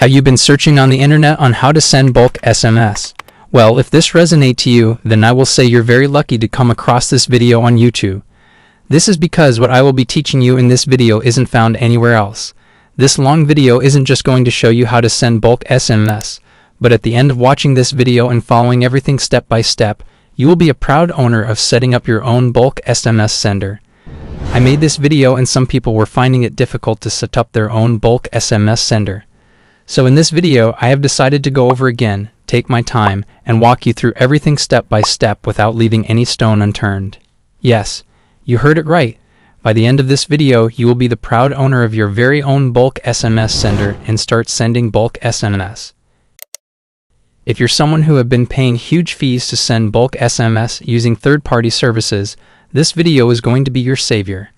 Have you been searching on the internet on how to send bulk SMS? Well, if this resonates to you, then I will say you're very lucky to come across this video on YouTube. This is because what I will be teaching you in this video isn't found anywhere else. This long video isn't just going to show you how to send bulk SMS, but at the end of watching this video and following everything step by step, you will be a proud owner of setting up your own bulk SMS sender. I made this video and some people were finding it difficult to set up their own bulk SMS sender. So in this video, I have decided to go over again, take my time, and walk you through everything step by step without leaving any stone unturned. Yes, you heard it right. By the end of this video, you will be the proud owner of your very own bulk SMS sender and start sending bulk SMS. If you're someone who have been paying huge fees to send bulk SMS using third-party services, this video is going to be your savior.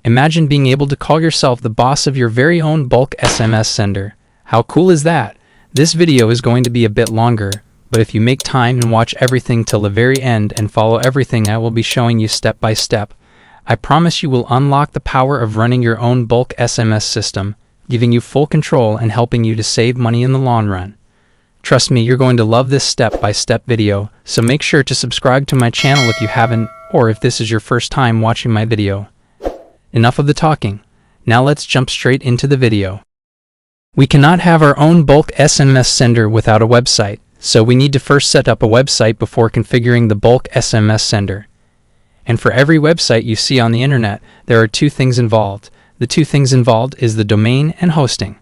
Imagine being able to call yourself the boss of your very own bulk SMS sender. How cool is that? This video is going to be a bit longer, but if you make time and watch everything till the very end and follow everything I will be showing you step by step, I promise you will unlock the power of running your own bulk SMS system, giving you full control and helping you to save money in the long run. Trust me, you're going to love this step-by-step video, so make sure to subscribe to my channel if you haven't, or if this is your first time watching my video. Enough of the talking. Now let's jump straight into the video. We cannot have our own bulk SMS sender without a website, so we need to first set up a website before configuring the bulk SMS sender. And for every website you see on the internet, there are two things involved. The two things involved is the domain and hosting.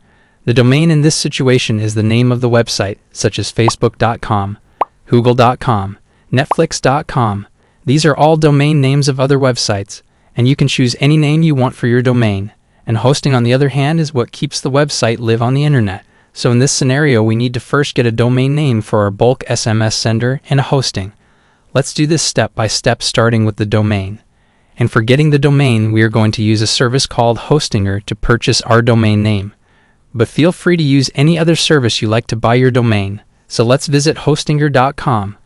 The domain in this situation is the name of the website, such as facebook.com, google.com, netflix.com. These are all domain names of other websites, and you can choose any name you want for your domain. And hosting, on the other hand, is what keeps the website live on the internet. So in this scenario, we need to first get a domain name for our bulk SMS sender and a hosting. Let's do this step by step, starting with the domain. And for getting the domain, we are going to use a service called Hostinger to purchase our domain name. But feel free to use any other service you like to buy your domain. So let's visit hostinger.com.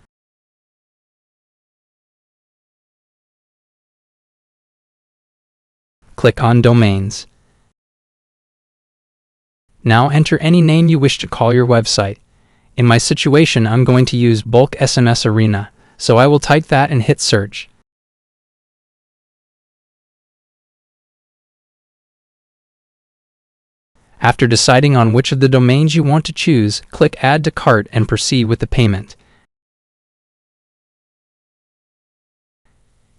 Click on Domains. Now enter any name you wish to call your website. In my situation, I'm going to use Bulk SMS Arena, so I will type that and hit search. After deciding on which of the domains you want to choose, click Add to Cart and proceed with the payment.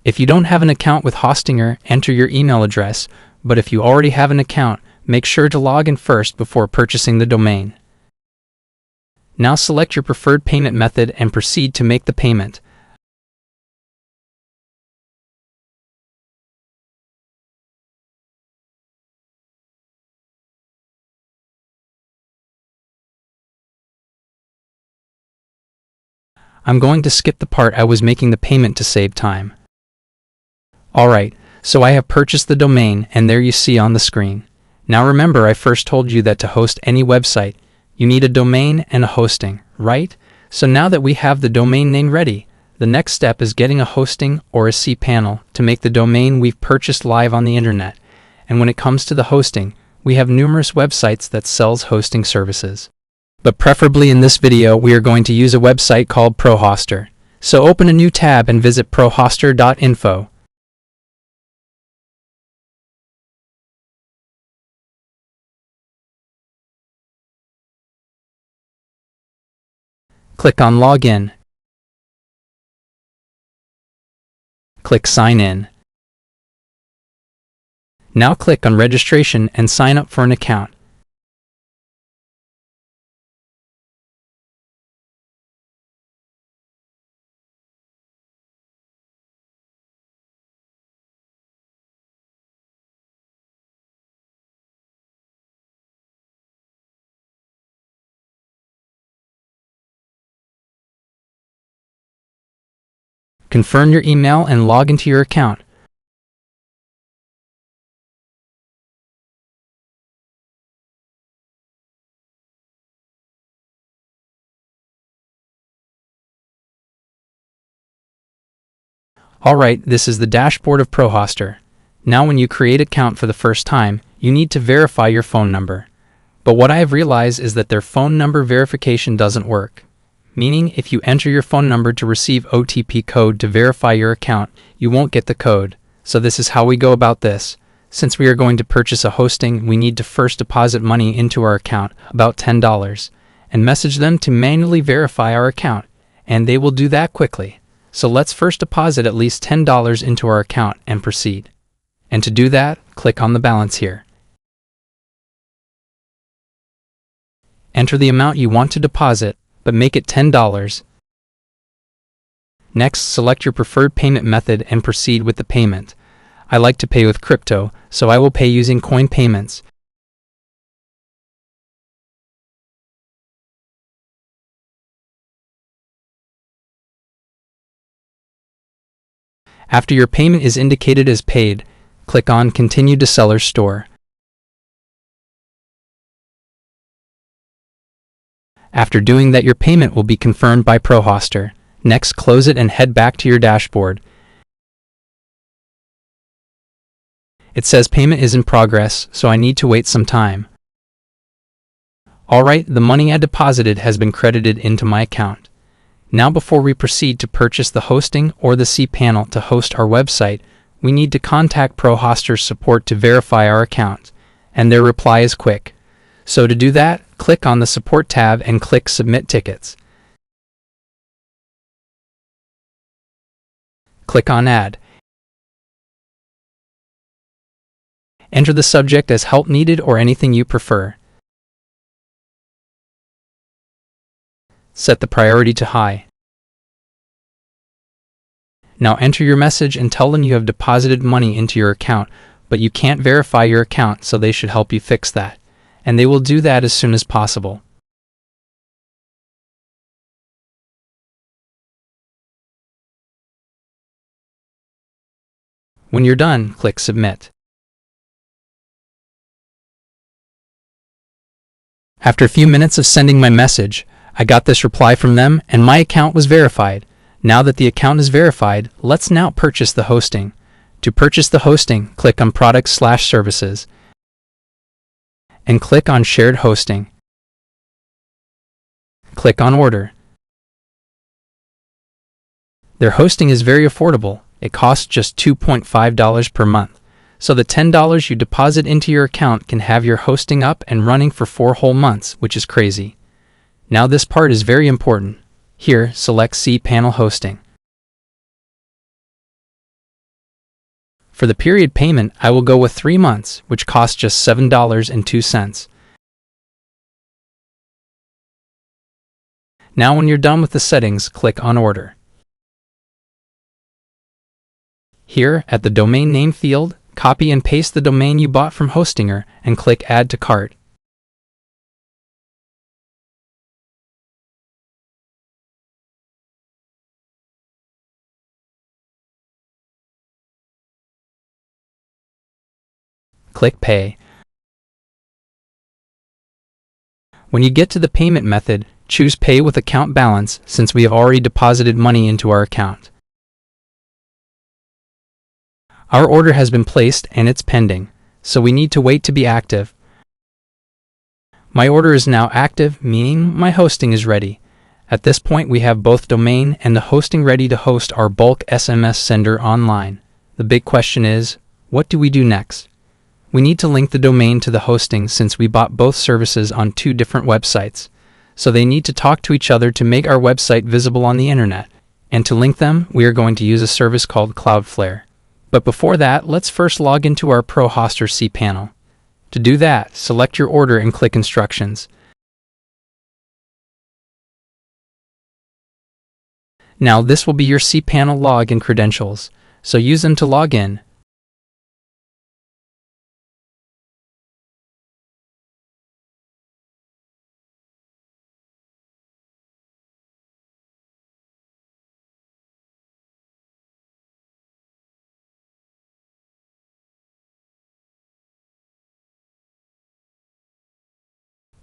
If you don't have an account with Hostinger, enter your email address, but if you already have an account, make sure to log in first before purchasing the domain. Now select your preferred payment method and proceed to make the payment. I'm going to skip the part I was making the payment to save time. Alright, so I have purchased the domain, and there you see on the screen. Now remember, I first told you that to host any website, you need a domain and a hosting, right? So now that we have the domain name ready, the next step is getting a hosting or a cPanel to make the domain we've purchased live on the internet. And when it comes to the hosting, we have numerous websites that sells hosting services. But preferably in this video, we are going to use a website called ProHoster. So open a new tab and visit prohoster.info. Click on Login. Click Sign In. Now click on Registration and sign up for an account. Confirm your email and log into your account. Alright, this is the dashboard of ProHoster. Now when you create an account for the first time, you need to verify your phone number. But what I have realized is that their phone number verification doesn't work. Meaning, if you enter your phone number to receive OTP code to verify your account, you won't get the code. So this is how we go about this. Since we are going to purchase a hosting, we need to first deposit money into our account, about $10, and message them to manually verify our account, and they will do that quickly. So let's first deposit at least $10 into our account and proceed. And to do that, click on the balance here. Enter the amount you want to deposit, but make it $10. Next, select your preferred payment method and proceed with the payment. I like to pay with crypto, so I will pay using coin payments. After your payment is indicated as paid, click on Continue to Seller's Store. After doing that, your payment will be confirmed by ProHoster. Next, close it and head back to your dashboard. It says payment is in progress, so I need to wait some time. Alright, the money I deposited has been credited into my account. Now before we proceed to purchase the hosting or the cPanel to host our website, we need to contact ProHoster's support to verify our account, and their reply is quick. So to do that, click on the Support tab and click Submit Tickets. Click on Add. Enter the subject as help needed or anything you prefer. Set the priority to high. Now enter your message and tell them you have deposited money into your account, but you can't verify your account, so they should help you fix that. And they will do that as soon as possible. When you're done, click Submit. After a few minutes of sending my message, I got this reply from them and my account was verified. Now that the account is verified, let's now purchase the hosting. To purchase the hosting, click on Products/Services and click on Shared Hosting. Click on Order. Their hosting is very affordable. It costs just $2.5 per month. So the $10 you deposit into your account can have your hosting up and running for 4 whole months, which is crazy. Now this part is very important. Here, select cPanel Hosting. For the period payment, I will go with 3 months, which costs just $7.02. Now when you're done with the settings, click on Order. Here, at the domain name field, copy and paste the domain you bought from Hostinger and click Add to Cart. Click Pay. When you get to the payment method, choose Pay with Account Balance since we have already deposited money into our account. Our order has been placed and it's pending, so we need to wait to be active. My order is now active, meaning my hosting is ready. At this point, we have both domain and the hosting ready to host our Bulk SMS Sender online. The big question is, what do we do next? We need to link the domain to the hosting since we bought both services on 2 different websites. So they need to talk to each other to make our website visible on the internet. And to link them, we are going to use a service called Cloudflare. But before that, let's first log into our ProHoster cPanel. To do that, select your order and click Instructions. Now this will be your cPanel login credentials, so use them to log in.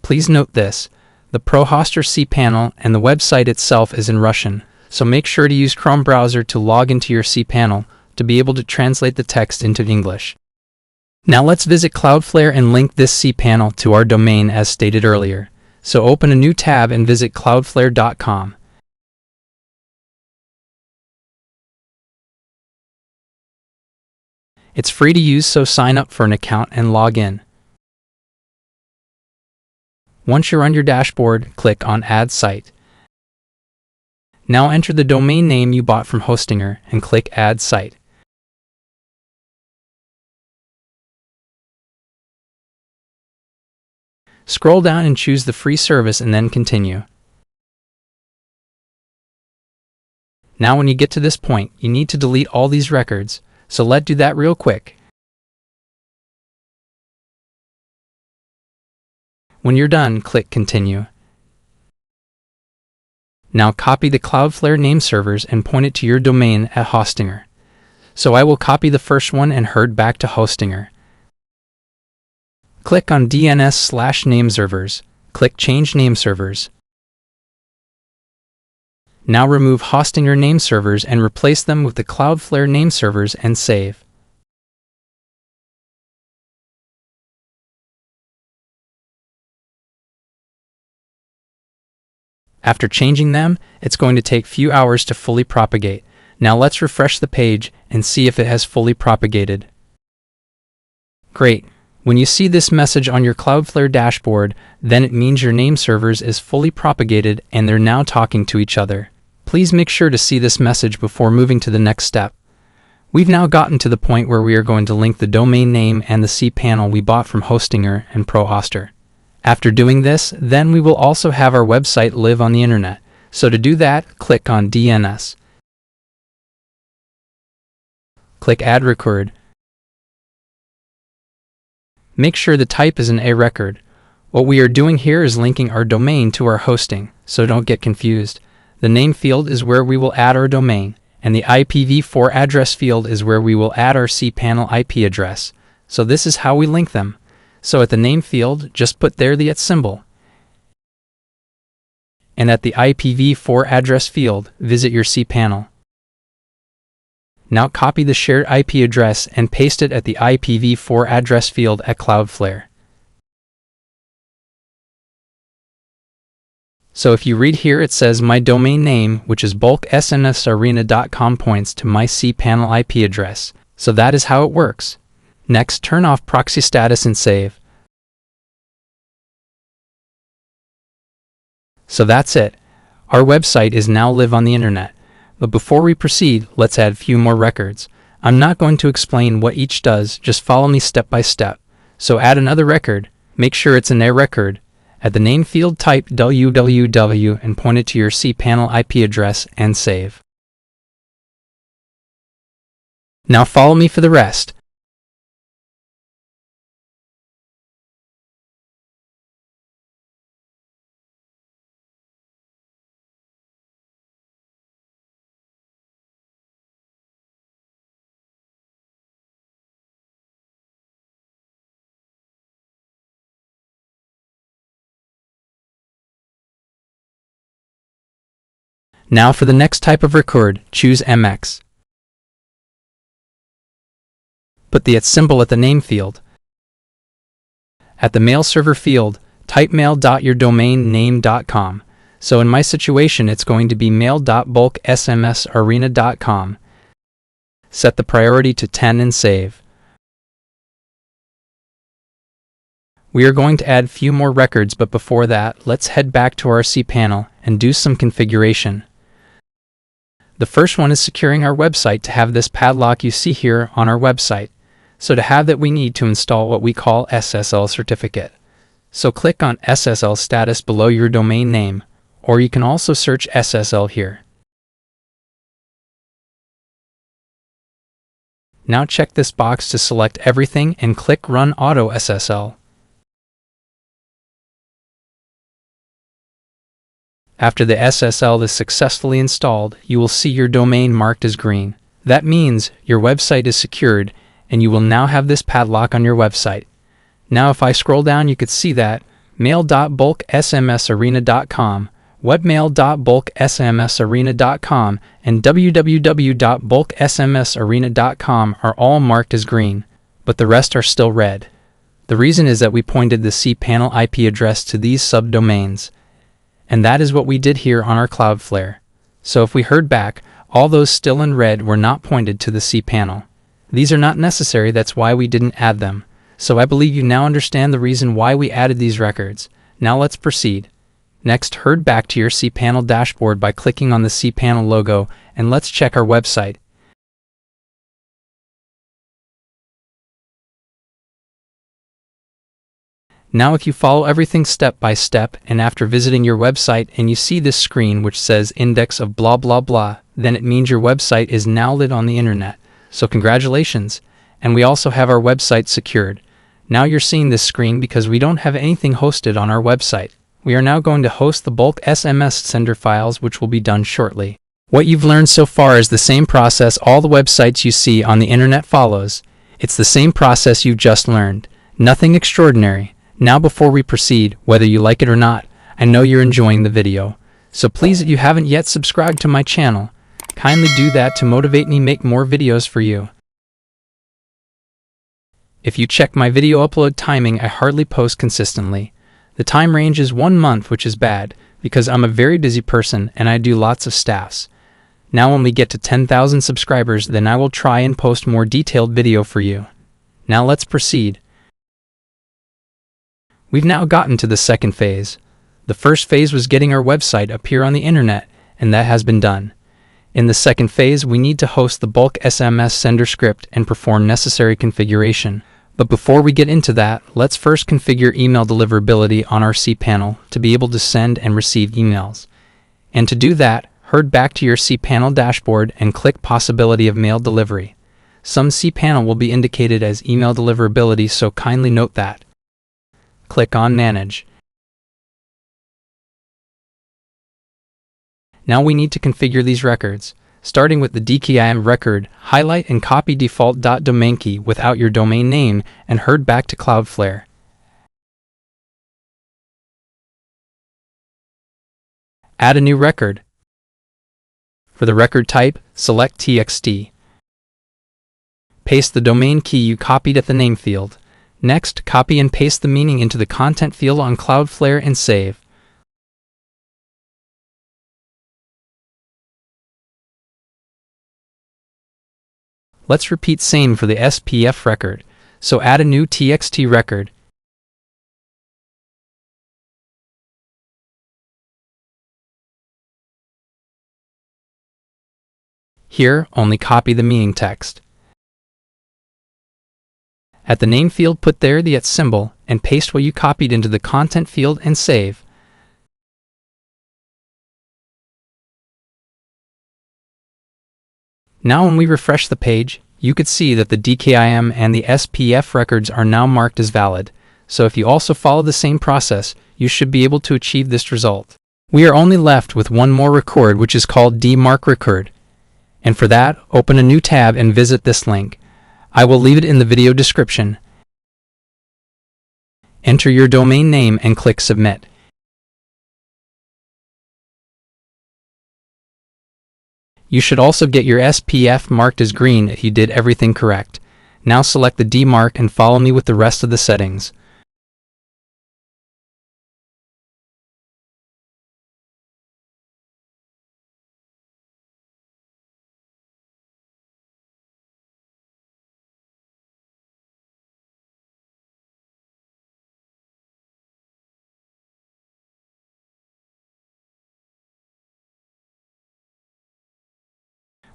Please note this, the ProHoster cPanel and the website itself is in Russian, so make sure to use Chrome browser to log into your cPanel to be able to translate the text into English. Now let's visit Cloudflare and link this cPanel to our domain as stated earlier. So open a new tab and visit cloudflare.com. It's free to use, so sign up for an account and log in. Once you're on your dashboard, click on Add Site. Now enter the domain name you bought from Hostinger and click Add Site. Scroll down and choose the free service and then continue. Now when you get to this point, you need to delete all these records, so let's do that real quick. When you're done, click Continue. Now copy the Cloudflare name servers and point it to your domain at Hostinger. So I will copy the first one and herd back to Hostinger. Click on DNS/nameservers. Click Change Name Servers. Now remove Hostinger name servers and replace them with the Cloudflare name servers and save. After changing them, it's going to take few hours to fully propagate. Now let's refresh the page and see if it has fully propagated. Great. When you see this message on your Cloudflare dashboard, then it means your name servers is fully propagated and they're now talking to each other. Please make sure to see this message before moving to the next step. We've now gotten to the point where we are going to link the domain name and the cPanel we bought from Hostinger and ProHoster. After doing this, then we will also have our website live on the internet. So to do that, click on DNS. Click Add Record. Make sure the type is an A record. What we are doing here is linking our domain to our hosting, so don't get confused. The name field is where we will add our domain, and the IPv4 address field is where we will add our cPanel IP address. So this is how we link them. So at the name field, just put there the @ symbol. And at the IPv4 address field, visit your cPanel. Now copy the shared IP address and paste it at the IPv4 address field at Cloudflare. So if you read here, it says my domain name, which is bulksmsarena.com, points to my cPanel IP address. So that is how it works. Next, turn off proxy status and save. So that's it. Our website is now live on the internet. But before we proceed, let's add a few more records. I'm not going to explain what each does, just follow me step by step. So add another record. Make sure it's an A record. At the name field, type www and point it to your cPanel IP address and save. Now follow me for the rest. Now for the next type of record, choose MX. Put the @ symbol at the name field. At the mail server field, type mail.yourdomainname.com. So in my situation, it's going to be mail.bulksmsarena.com. Set the priority to 10 and save. We are going to add few more records, but before that, let's head back to our cPanel and do some configuration. The first one is securing our website to have this padlock you see here on our website. So to have that, we need to install what we call SSL certificate. So click on SSL status below your domain name, or you can also search SSL here. Now check this box to select everything and click Run Auto SSL. After the SSL is successfully installed, you will see your domain marked as green. That means your website is secured and you will now have this padlock on your website. Now if I scroll down, you could see that mail.bulksmsarena.com, webmail.bulksmsarena.com, and www.bulksmsarena.com are all marked as green. but the rest are still red. The reason is that we pointed the cPanel IP address to these subdomains, and that is what we did here on our Cloudflare. So if we heard back, all those still in red were not pointed to the cPanel. These are not necessary, that's why we didn't add them. So I believe you now understand the reason why we added these records. Now let's proceed. Next, head back to your cPanel dashboard by clicking on the cPanel logo, and let's check our website. Now if you follow everything step by step, and after visiting your website and you see this screen which says index of blah blah blah, then it means your website is now lit on the internet. So congratulations! And we also have our website secured. Now you're seeing this screen because we don't have anything hosted on our website. We are now going to host the bulk SMS sender files, which will be done shortly. What you've learned so far is the same process all the websites you see on the internet follows. It's the same process you just learned. Nothing extraordinary. Now before we proceed, whether you like it or not, I know you're enjoying the video. So please, if you haven't yet subscribed to my channel, kindly do that to motivate me make more videos for you. If you check my video upload timing, I hardly post consistently. The time range is 1 month, which is bad, because I'm a very busy person and I do lots of staffs. Now when we get to 10,000 subscribers, then I will try and post more detailed video for you. Now let's proceed. We've now gotten to the second phase. The first phase was getting our website appear on the internet, and that has been done. In the second phase, we need to host the bulk SMS sender script and perform necessary configuration. But before we get into that, let's first configure email deliverability on our cPanel to be able to send and receive emails. And to do that, head back to your cPanel dashboard and click Possibility of Mail Delivery. Some cPanel will be indicated as email deliverability, so kindly note that. Click on Manage. Now we need to configure these records. Starting with the DKIM record, highlight and copy default.domain key without your domain name and head back to Cloudflare. Add a new record. For the record type, select TXT. Paste the domain key you copied at the name field. Next, copy and paste the meaning into the content field on Cloudflare and save. Let's repeat same for the SPF record, so add a new TXT record. Here, only copy the meaning text. At the name field, put there the @ symbol and paste what you copied into the content field and save. Now when we refresh the page, you could see that the DKIM and the SPF records are now marked as valid. So if you also follow the same process, you should be able to achieve this result. We are only left with one more record, which is called DMARC record. And for that, open a new tab and visit this link. I will leave it in the video description. Enter your domain name and click Submit. You should also get your SPF marked as green if you did everything correct. Now select the DMARC and follow me with the rest of the settings.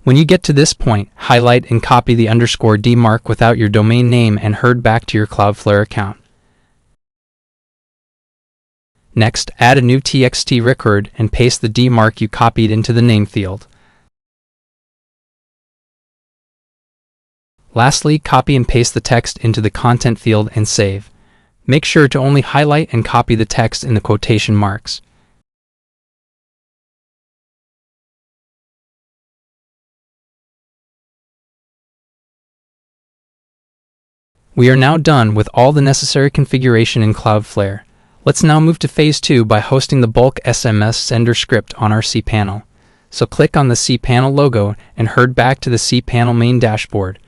When you get to this point, highlight and copy the _DMARC without your domain name and head back to your Cloudflare account. Next, add a new TXT record and paste the DMARC you copied into the name field. Lastly, copy and paste the text into the content field and save. Make sure to only highlight and copy the text in the quotation marks. We are now done with all the necessary configuration in Cloudflare. Let's now move to phase 2 by hosting the bulk SMS sender script on our cPanel. So click on the cPanel logo and head back to the cPanel main dashboard.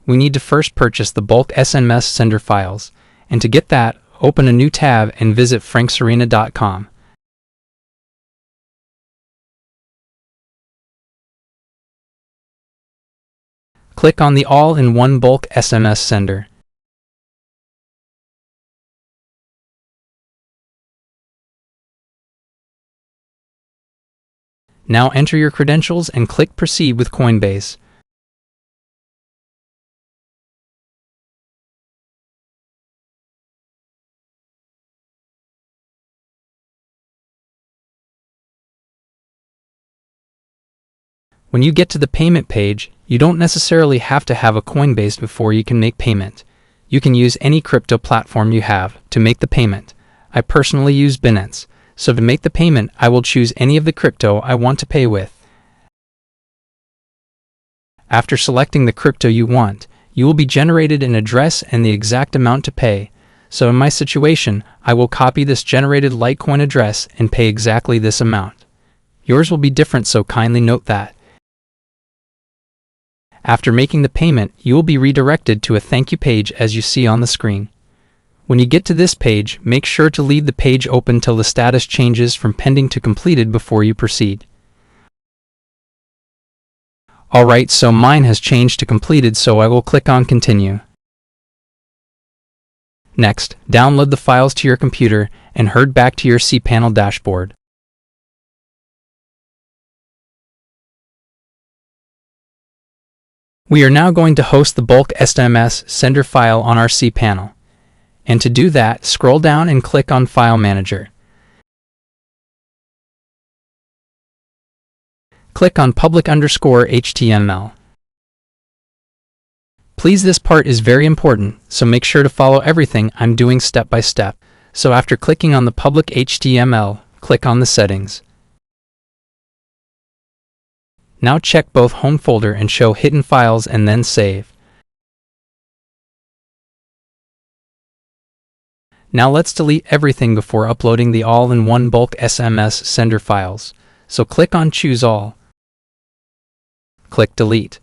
we need to first purchase the bulk SMS sender files, and to get that, open a new tab and visit franksarena.com. Click on the all-in-one bulk SMS sender. Now enter your credentials and click Proceed with Coinbase. When you get to the payment page, you don't necessarily have to have a Coinbase before you can make payment. You can use any crypto platform you have to make the payment. I personally use Binance, so to make the payment, I will choose any of the crypto I want to pay with. After selecting the crypto you want, you will be generated an address and the exact amount to pay. So in my situation, I will copy this generated Litecoin address and pay exactly this amount. Yours will be different, so kindly note that. After making the payment, you will be redirected to a thank you page as you see on the screen. When you get to this page, make sure to leave the page open till the status changes from pending to completed before you proceed. Alright, so mine has changed to completed, so I will click on Continue. Next, download the files to your computer and head back to your cPanel dashboard. We are now going to host the bulk SMS sender file on our cPanel. And to do that, scroll down and click on File Manager. Click on public_HTML. Please, this part is very important, so make sure to follow everything I'm doing step by step. So after clicking on the public HTML, click on the settings. Now check both Home folder and Show Hidden Files and then Save. Now let's delete everything before uploading the all-in-one bulk SMS sender files. So click on Choose All. Click Delete.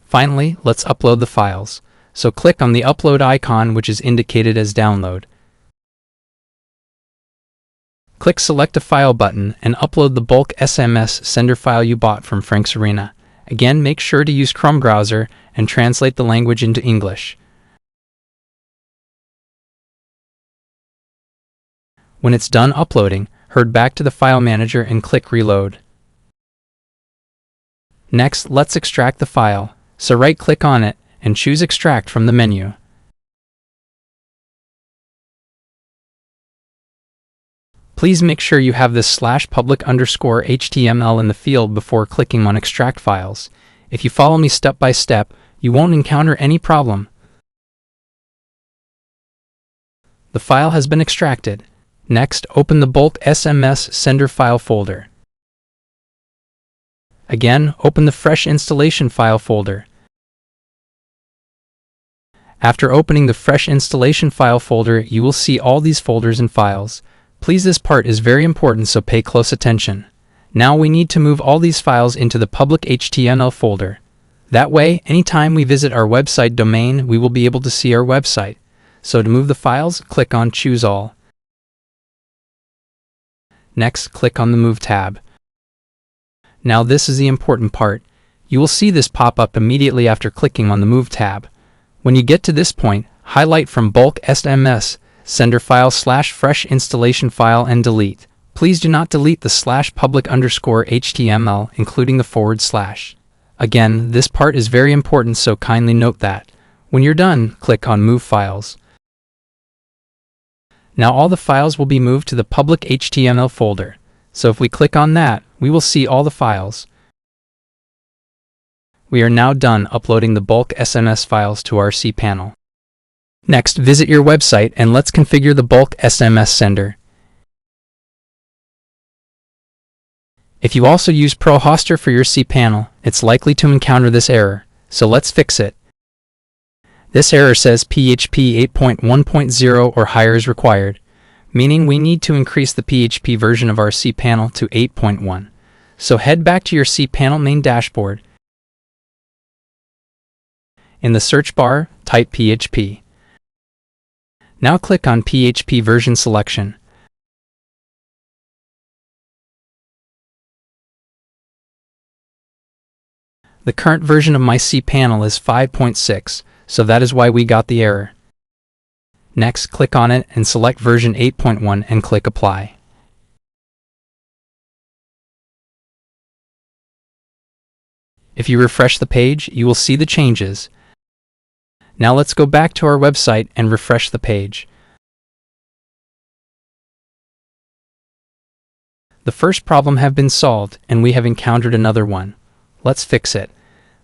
Finally, let's upload the files. So click on the upload icon, which is indicated as Download. Click Select a File button and upload the bulk SMS sender file you bought from franksarena. Again, make sure to use Chrome browser and translate the language into English. When it's done uploading, head back to the File Manager and click Reload. Next, let's extract the file. So right-click on it and choose Extract from the menu. Please make sure you have this /public_HTML in the field before clicking on Extract Files. If you follow me step by step, you won't encounter any problem. The file has been extracted. Next, open the bulk SMS sender file folder. Again, open the Fresh Installation File folder. After opening the Fresh Installation File folder, you will see all these folders and files. Please, this part is very important, so pay close attention. Now we need to move all these files into the public HTML folder. That way, anytime we visit our website domain, we will be able to see our website. So to move the files, click on Choose All. Next, click on the Move tab. Now this is the important part. You will see this pop up immediately after clicking on the Move tab. When you get to this point, highlight from bulk SMS sender file /fresh installation file and delete. Please do not delete the /public_HTML, including the /. Again, this part is very important, so kindly note that. When you're done, click on Move Files. Now all the files will be moved to the public HTML folder. So if we click on that, we will see all the files. We are now done uploading the bulk SMS files to our cPanel. Next, visit your website and let's configure the bulk SMS sender. If you also use ProHoster for your cPanel, it's likely to encounter this error, so let's fix it. This error says PHP 8.1.0 or higher is required, meaning we need to increase the PHP version of our cPanel to 8.1. So head back to your cPanel main dashboard. In the search bar, type PHP. Now click on PHP version selection. The current version of my cPanel is 5.6, so that is why we got the error. Next, click on it and select version 8.1 and click Apply. If you refresh the page, you will see the changes. Now let's go back to our website and refresh the page. The first problem have been solved, and we have encountered another one. Let's fix it.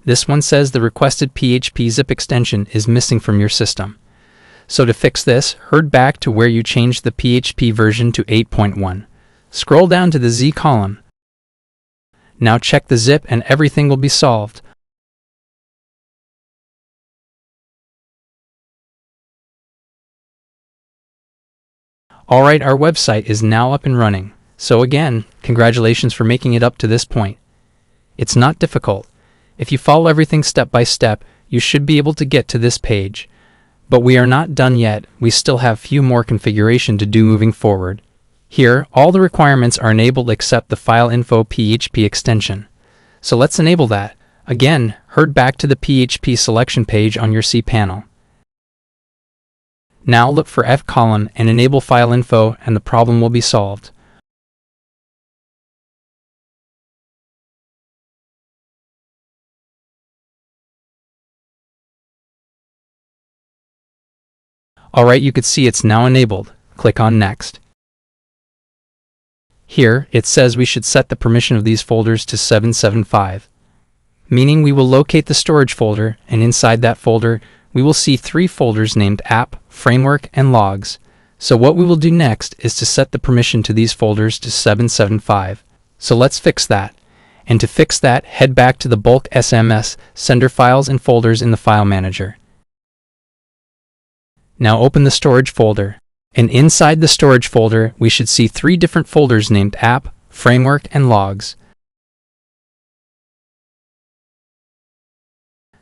This one says the requested PHP zip extension is missing from your system. So to fix this, head back to where you changed the PHP version to 8.1. Scroll down to the Z column. Now check the zip and everything will be solved. Alright, our website is now up and running. So again, congratulations for making it up to this point. It's not difficult. If you follow everything step by step, you should be able to get to this page. But we are not done yet. We still have few more configuration to do moving forward. Here, all the requirements are enabled except the file info PHP extension. So let's enable that. Again, head back to the PHP selection page on your cPanel. Now look for F column and enable file info and the problem will be solved. Alright, you could see it's now enabled. Click on Next. Here, it says we should set the permission of these folders to 775. Meaning we will locate the storage folder, and inside that folder, we will see 3 folders named App, Framework, and Logs. So what we will do next is to set the permission to these folders to 775. So let's fix that. And to fix that, head back to the Bulk SMS Sender files and folders in the File Manager. Now open the storage folder, and inside the storage folder we should see 3 different folders named App, Framework, and Logs.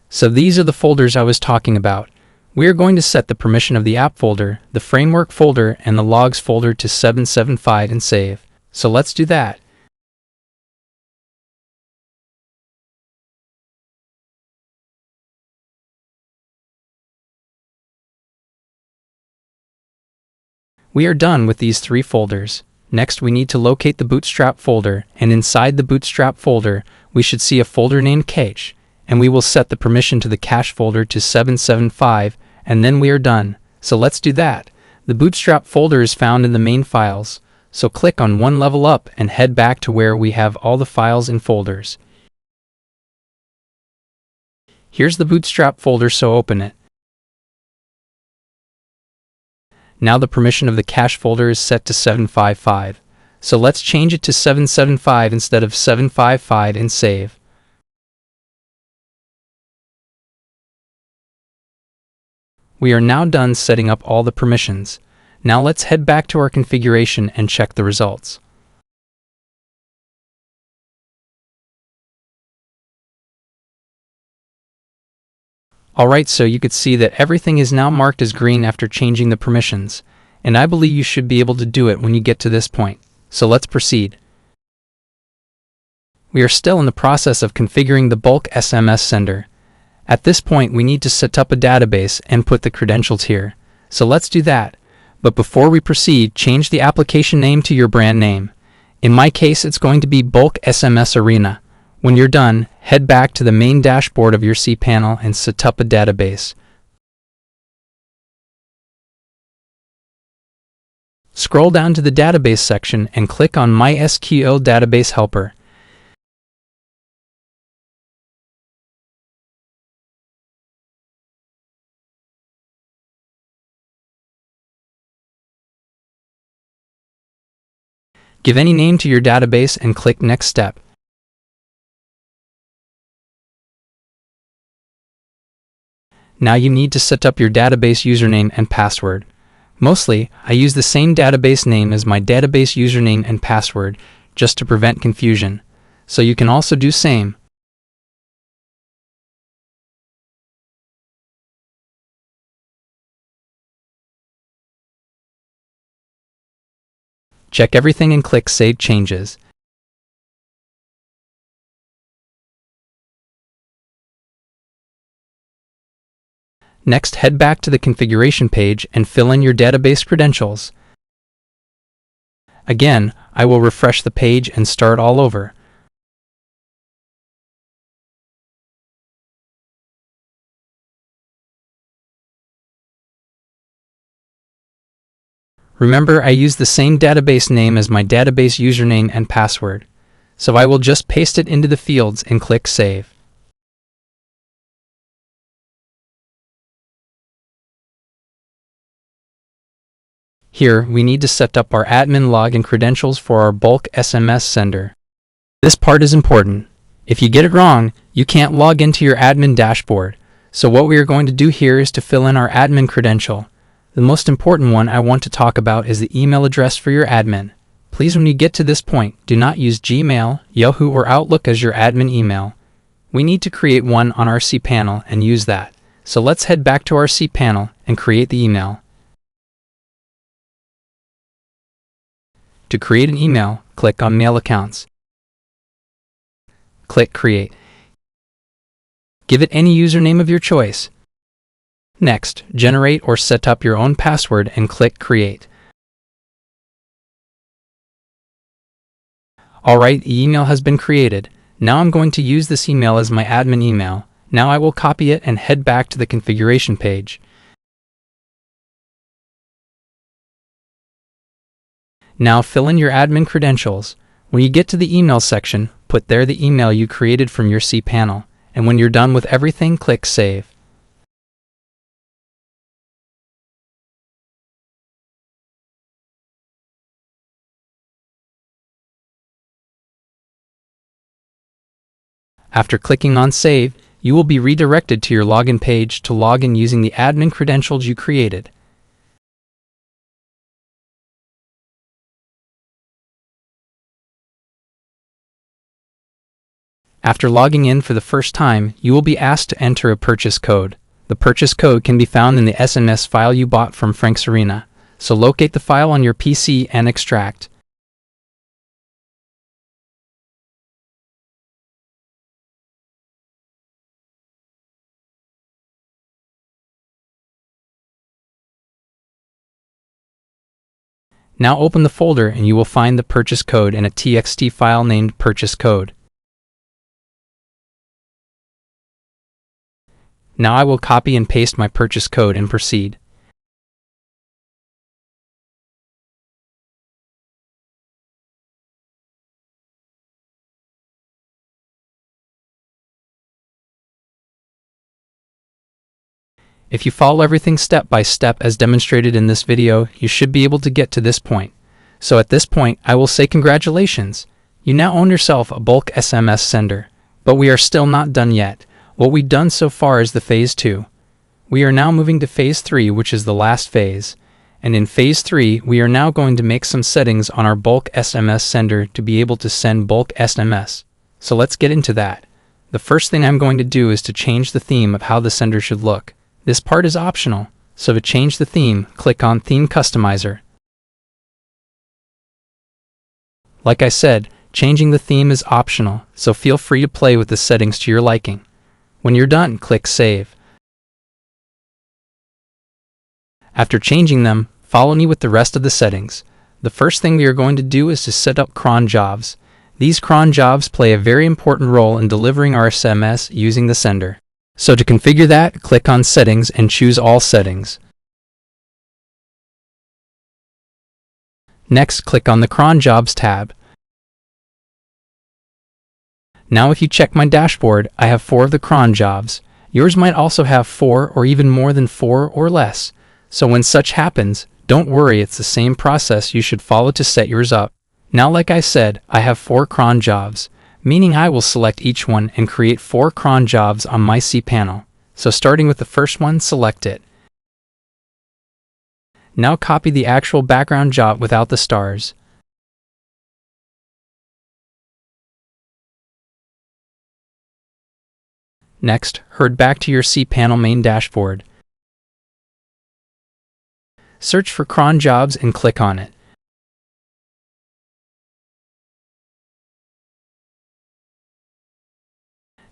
So these are the folders I was talking about. We are going to set the permission of the App folder, the Framework folder, and the Logs folder to 775 and save. So let's do that. We are done with these 3 folders. Next we need to locate the Bootstrap folder, and inside the Bootstrap folder we should see a folder named Cache, and we will set the permission to the cache folder to 775, and then we are done. So let's do that. The Bootstrap folder is found in the main files, so click on one level up and head back to where we have all the files and folders. Here's the Bootstrap folder, so open it. Now the permission of the cache folder is set to 755. So let's change it to 775 instead of 755 and save. We are now done setting up all the permissions. Now let's head back to our configuration and check the results. Alright, so you could see that everything is now marked as green after changing the permissions, and I believe you should be able to do it when you get to this point. So let's proceed. We are still in the process of configuring the Bulk SMS Sender. At this point we need to set up a database and put the credentials here. So let's do that. But before we proceed, change the application name to your brand name. In my case it's going to be Bulk SMS Arena. When you're done, head back to the main dashboard of your cPanel and set up a database. Scroll down to the database section and click on MySQL Database Helper. Give any name to your database and click Next Step. Now you need to set up your database username and password. Mostly, I use the same database name as my database username and password just to prevent confusion. so you can also do same. Check everything and click Save Changes. Next, head back to the configuration page and fill in your database credentials. Again, I will refresh the page and start all over. Remember, I use the same database name as my database username and password, so I will just paste it into the fields and click Save. Here, we need to set up our admin login credentials for our Bulk SMS Sender. This part is important. If you get it wrong, you can't log into your admin dashboard. So what we are going to do here is to fill in our admin credential. The most important one I want to talk about is the email address for your admin. Please, when you get to this point, do not use Gmail, Yahoo, or Outlook as your admin email. We need to create one on our cPanel and use that. So let's head back to our cPanel and create the email. To create an email, click on Mail Accounts. Click Create. Give it any username of your choice. Next, generate or set up your own password and click Create. Alright, the email has been created. Now I'm going to use this email as my admin email. Now I will copy it and head back to the configuration page. Now fill in your admin credentials. When you get to the email section, put there the email you created from your cPanel, and when you're done with everything, click Save. After clicking on Save, you will be redirected to your login page to log in using the admin credentials you created. After logging in for the first time, you will be asked to enter a purchase code. The purchase code can be found in the SMS file you bought from Frank's Arena, so locate the file on your PC and extract. Now open the folder and you will find the purchase code in a TXT file named Purchase Code. Now I will copy and paste my purchase code and proceed. If you follow everything step by step as demonstrated in this video, you should be able to get to this point. So at this point, I will say congratulations. You now own yourself a Bulk SMS Sender. But we are still not done yet. What we've done so far is the Phase 2. We are now moving to Phase 3, which is the last phase. And in Phase 3, we are now going to make some settings on our Bulk SMS Sender to be able to send bulk SMS. So let's get into that. The first thing I'm going to do is to change the theme of how the sender should look. This part is optional, so to change the theme, click on Theme Customizer. Like I said, changing the theme is optional, so feel free to play with the settings to your liking. When you're done, click Save. After changing them, follow me with the rest of the settings. The first thing we are going to do is to set up cron jobs. These cron jobs play a very important role in delivering our SMS using the sender. So to configure that, click on Settings and choose All Settings. Next, click on the Cron Jobs tab. Now if you check my dashboard, I have 4 of the cron jobs. Yours might also have 4 or even more than 4 or less. So when such happens, don't worry, it's the same process you should follow to set yours up. Now like I said, I have 4 cron jobs, meaning I will select each one and create 4 cron jobs on my cPanel. So starting with the first one, select it. Now copy the actual background job without the stars. Next, head back to your cPanel main dashboard. Search for cron jobs and click on it.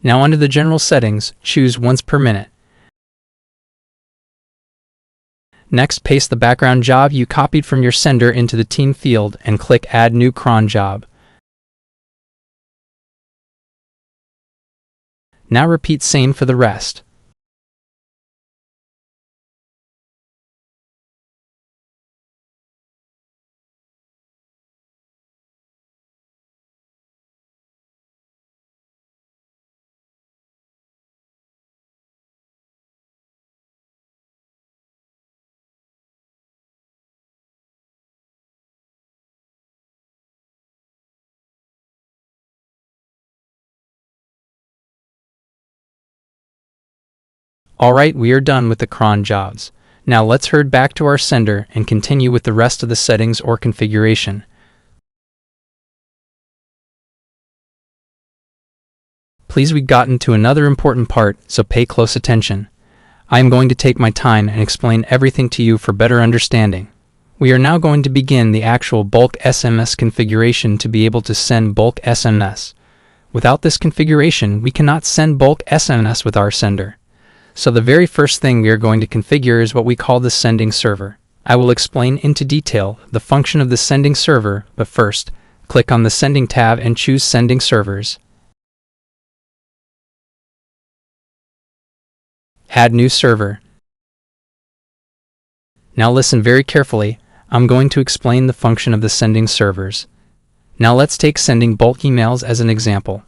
Now under the general settings, choose once per minute. Next, paste the background job you copied from your sender into the team field and click Add New Cron Job. Now repeat same for the rest. Alright, we are done with the cron jobs. Now let's head back to our sender and continue with the rest of the settings or configuration. Please, we've gotten to another important part, so pay close attention. I am going to take my time and explain everything to you for better understanding. We are now going to begin the actual bulk SMS configuration to be able to send bulk SMS. Without this configuration, we cannot send bulk SMS with our sender. So the very first thing we are going to configure is what we call the sending server. I will explain into detail the function of the sending server, but first, click on the Sending tab and choose Sending Servers. Add New Server. Now listen very carefully. I'm going to explain the function of the sending servers. Now let's take sending bulk emails as an example.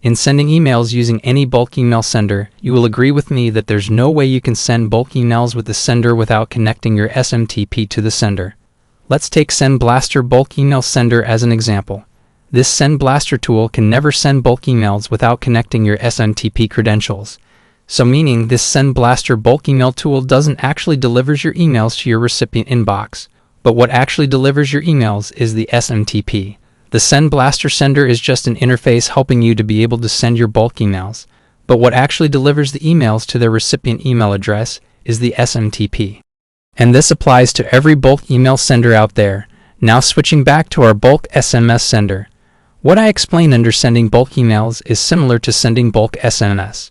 In sending emails using any bulk email sender, you will agree with me that there's no way you can send bulk emails with the sender without connecting your SMTP to the sender. Let's take Send Blaster Bulk Email Sender as an example. This Send Blaster tool can never send bulk emails without connecting your SMTP credentials. So meaning this Send Blaster Bulk Email tool doesn't actually delivers your emails to your recipient inbox, but what actually delivers your emails is the SMTP. The Send Blaster Sender is just an interface helping you to be able to send your bulk emails, but what actually delivers the emails to their recipient email address is the SMTP. And this applies to every bulk email sender out there. Now switching back to our Bulk SMS Sender. What I explained under sending bulk emails is similar to sending bulk SMS.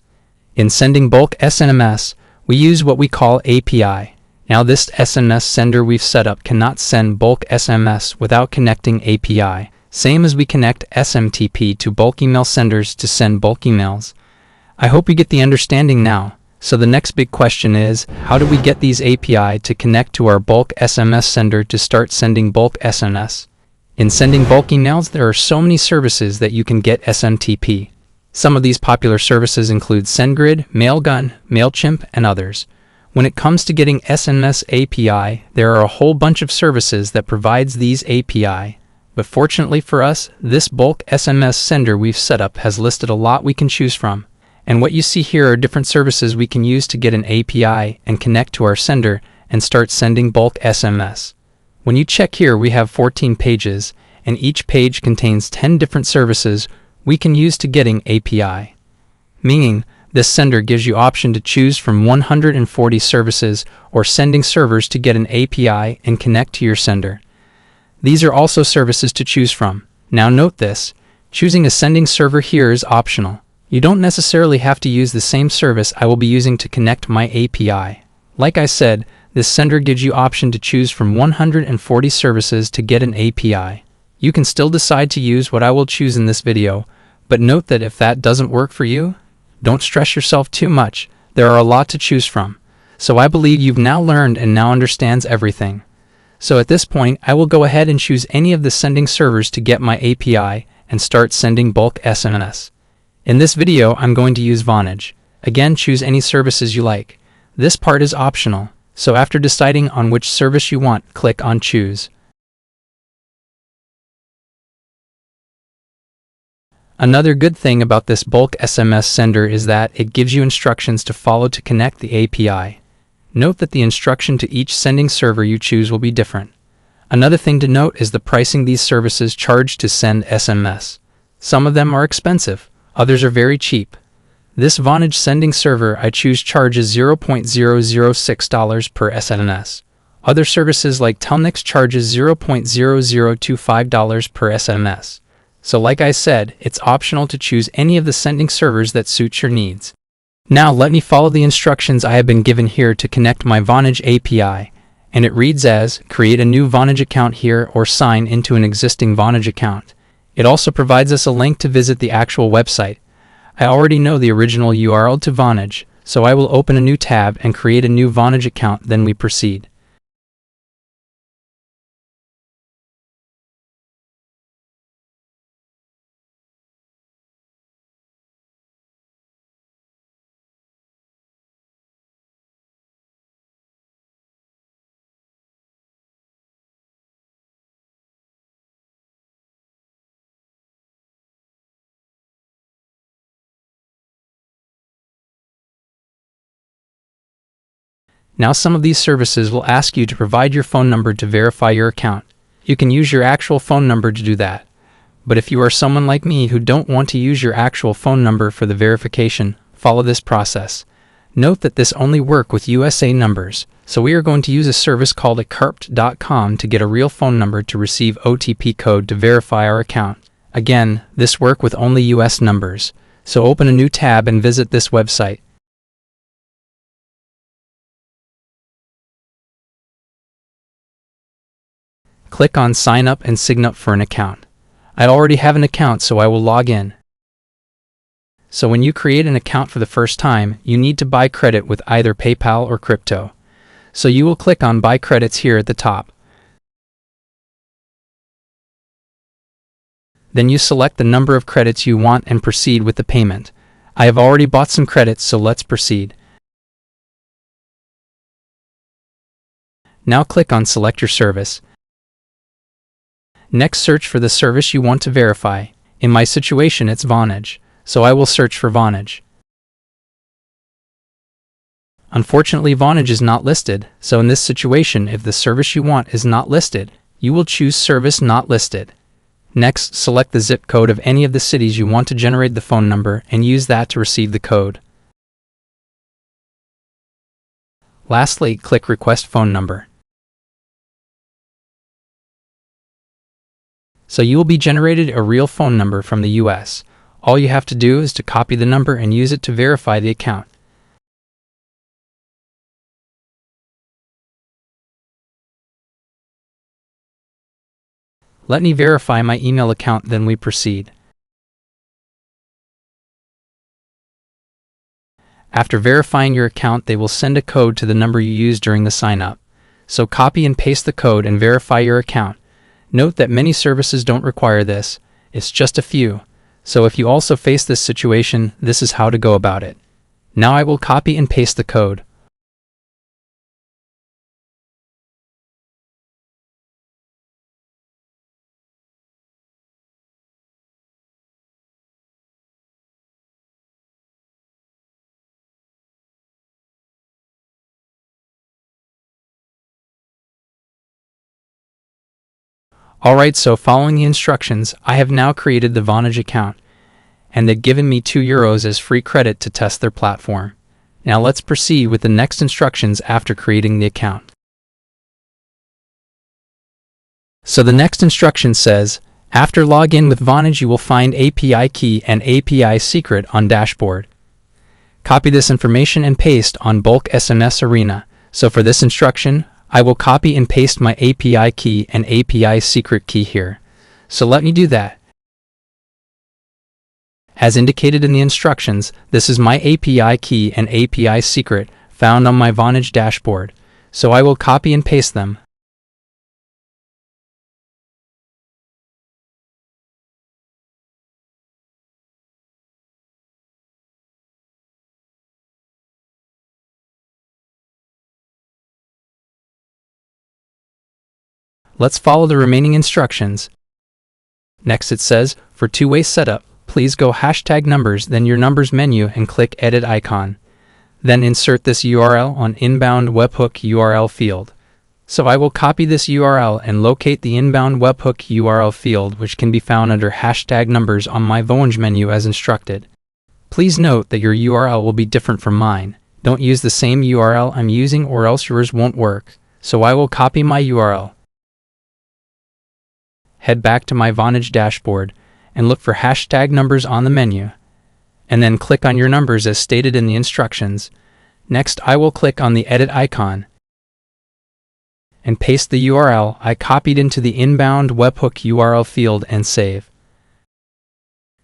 In sending bulk SMS, we use what we call API. Now this SMS sender we've set up cannot send bulk SMS without connecting API. Same as we connect SMTP to bulk email senders to send bulk emails. I hope you get the understanding now. So the next big question is, how do we get these API to connect to our bulk SMS sender to start sending bulk SMS? In sending bulk emails, there are so many services that you can get SMTP. Some of these popular services include SendGrid, Mailgun, MailChimp, and others. When it comes to getting SMS API, there are a whole bunch of services that provides these API. But fortunately for us, this bulk SMS sender we've set up has listed a lot we can choose from. And what you see here are different services we can use to get an API and connect to our sender and start sending bulk SMS. When you check here, we have 14 pages, and each page contains 10 different services we can use to getting API. Meaning, this sender gives you option to choose from 140 services or sending servers to get an API and connect to your sender. These are also services to choose from. Now note this, choosing a sending server here is optional. You don't necessarily have to use the same service I will be using to connect my API. Like I said, this sender gives you option to choose from 140 services to get an API. You can still decide to use what I will choose in this video, but note that if that doesn't work for you, don't stress yourself too much. There are a lot to choose from. So I believe you've now learned and now understands everything. So at this point, I will go ahead and choose any of the sending servers to get my API and start sending bulk SMS. In this video, I'm going to use Vonage. Again, choose any services you like. This part is optional, so after deciding on which service you want, click on Choose. Another good thing about this bulk SMS sender is that it gives you instructions to follow to connect the API. Note that the instruction to each sending server you choose will be different. Another thing to note is the pricing these services charge to send SMS. Some of them are expensive, others are very cheap. This Vonage sending server I choose charges $0.006 per SMS. Other services like Telnix charges $0.0025 per SMS. So like I said, it's optional to choose any of the sending servers that suit your needs. Now let me follow the instructions I have been given here to connect my Vonage API, and it reads as, create a new Vonage account here or sign into an existing Vonage account. It also provides us a link to visit the actual website. I already know the original URL to Vonage, so I will open a new tab and create a new Vonage account, then we proceed. Now some of these services will ask you to provide your phone number to verify your account. You can use your actual phone number to do that. But if you are someone like me who don't want to use your actual phone number for the verification, follow this process. Note that this only works with USA numbers, so we are going to use a service called ecarpt.com to get a real phone number to receive OTP code to verify our account. Again, this works with only US numbers, so open a new tab and visit this website. Click on Sign Up and Sign Up for an account. I already have an account, so I will log in. So when you create an account for the first time, you need to buy credit with either PayPal or crypto. So you will click on Buy Credits here at the top. Then you select the number of credits you want and proceed with the payment. I have already bought some credits, so let's proceed. Now click on Select Your Service. Next, search for the service you want to verify. In my situation, it's Vonage, so I will search for Vonage. Unfortunately, Vonage is not listed, so in this situation, if the service you want is not listed, you will choose Service Not Listed. Next, select the zip code of any of the cities you want to generate the phone number and use that to receive the code. Lastly, click Request Phone Number. So you will be generated a real phone number from the US. All you have to do is to copy the number and use it to verify the account. Let me verify my email account, then we proceed. After verifying your account, they will send a code to the number you used during the sign up. So copy and paste the code and verify your account. Note that many services don't require this, it's just a few. So if you also face this situation, this is how to go about it. Now I will copy and paste the code. Alright, so following the instructions, I have now created the Vonage account, and they've given me €2 as free credit to test their platform. Now let's proceed with the next instructions after creating the account. So the next instruction says, after login with Vonage, you will find API key and API secret on dashboard. Copy this information and paste on Bulk SMS Arena. So for this instruction, I will copy and paste my API key and API secret key here. So let me do that. As indicated in the instructions, this is my API key and API secret found on my Vonage dashboard. So I will copy and paste them. Let's follow the remaining instructions. Next it says, for two-way setup, please go #numbers, then your numbers menu and click edit icon. Then insert this URL on inbound webhook URL field. So I will copy this URL and locate the inbound webhook URL field, which can be found under #numbers on my Vonage menu as instructed. Please note that your URL will be different from mine. Don't use the same URL I'm using or else yours won't work. So I will copy my URL. Head back to my Vonage dashboard and look for hashtag numbers on the menu. And then click on your numbers as stated in the instructions. Next, I will click on the edit icon and paste the URL I copied into the inbound webhook URL field and save.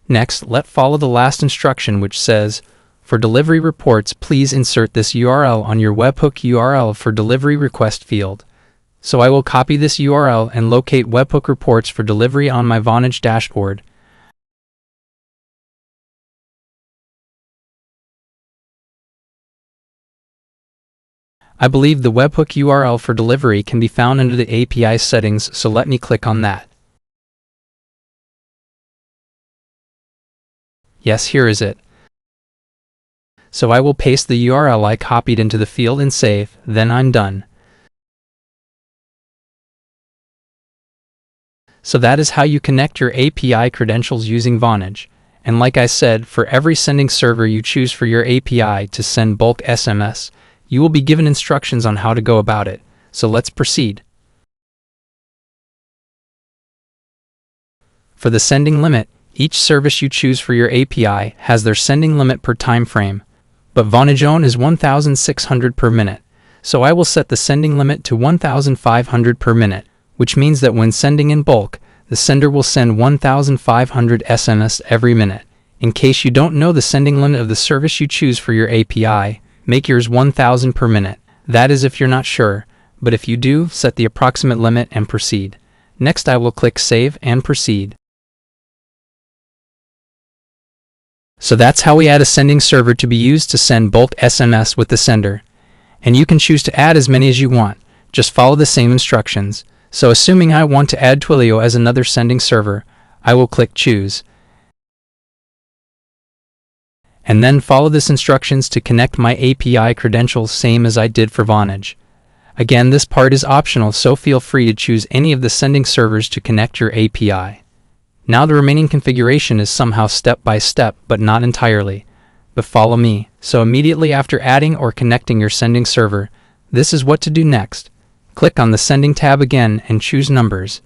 Next, let's follow the last instruction which says, for delivery reports, please insert this URL on your webhook URL for delivery request field. So I will copy this URL and locate webhook reports for delivery on my Vonage dashboard. I believe the webhook URL for delivery can be found under the API settings, so let me click on that. Yes, here is it. So I will paste the URL I copied into the field and save, then I'm done. So that is how you connect your API credentials using Vonage. And like I said, for every sending server you choose for your API to send bulk SMS, you will be given instructions on how to go about it. So let's proceed. For the sending limit, each service you choose for your API has their sending limit per time frame, but Vonage own is 1,600 per minute. So I will set the sending limit to 1,500 per minute, which means that when sending in bulk, the sender will send 1,500 SMS every minute. In case you don't know the sending limit of the service you choose for your API, make yours 1,000 per minute. That is if you're not sure, but if you do, set the approximate limit and proceed. Next, I will click Save and Proceed. So that's how we add a sending server to be used to send bulk SMS with the sender. And you can choose to add as many as you want. Just follow the same instructions. So assuming I want to add Twilio as another sending server, I will click Choose. And then follow this instructions to connect my API credentials same as I did for Vonage. Again, this part is optional, so feel free to choose any of the sending servers to connect your API. Now the remaining configuration is somehow step by step, but not entirely. But follow me. So immediately after adding or connecting your sending server, this is what to do next. Click on the Sending tab again and choose Numbers.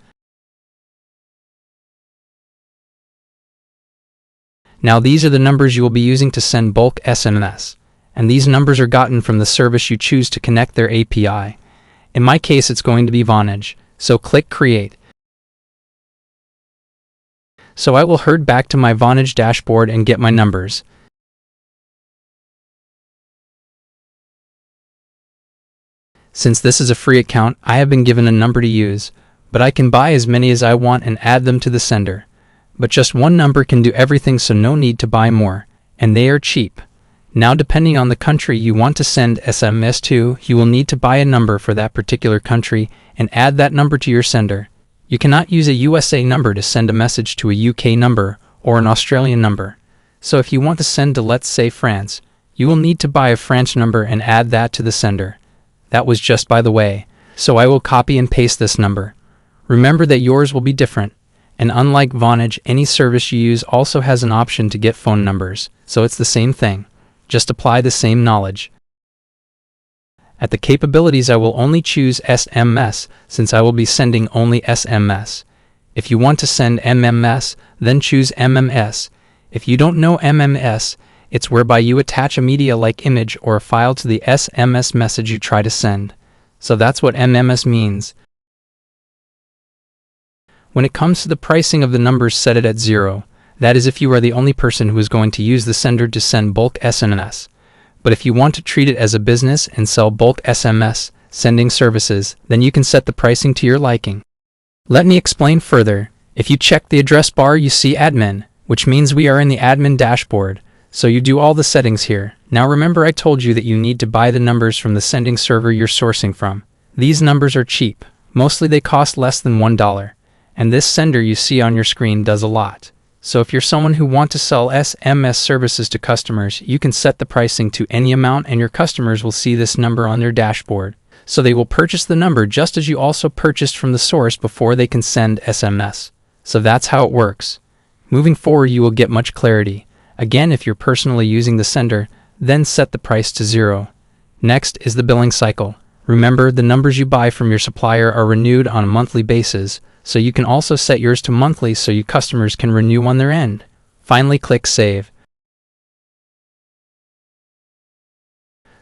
Now these are the numbers you will be using to send bulk SMS, and these numbers are gotten from the service you choose to connect their API. In my case, it's going to be Vonage, so click Create. So I will head back to my Vonage dashboard and get my numbers. Since this is a free account, I have been given a number to use, but I can buy as many as I want and add them to the sender. But just one number can do everything, so no need to buy more, and they are cheap. Now depending on the country you want to send SMS to, you will need to buy a number for that particular country and add that number to your sender. You cannot use a USA number to send a message to a UK number or an Australian number. So if you want to send to, let's say, France, you will need to buy a French number and add that to the sender. That was just by the way, so I will copy and paste this number. Remember that yours will be different, and unlike Vonage, any service you use also has an option to get phone numbers, so it's the same thing. Just apply the same knowledge. At the capabilities, I will only choose SMS, since I will be sending only SMS. If you want to send MMS, then choose MMS. If you don't know MMS, it's whereby you attach a media-like image or a file to the SMS message you try to send. So that's what MMS means. When it comes to the pricing of the numbers, set it at 0. That is if you are the only person who is going to use the sender to send bulk SMS. But if you want to treat it as a business and sell bulk SMS sending services, then you can set the pricing to your liking. Let me explain further. If you check the address bar, you see admin, which means we are in the admin dashboard. So you do all the settings here. Now remember, I told you that you need to buy the numbers from the sending server you're sourcing from. These numbers are cheap. Mostly they cost less than $1. And this sender you see on your screen does a lot. So if you're someone who wants to sell SMS services to customers, you can set the pricing to any amount and your customers will see this number on their dashboard. So they will purchase the number just as you also purchased from the source before they can send SMS. So that's how it works. Moving forward, you will get much clarity. Again, if you're personally using the sender, then set the price to 0. Next is the billing cycle. Remember, the numbers you buy from your supplier are renewed on a monthly basis, so you can also set yours to monthly so your customers can renew on their end. Finally, click Save.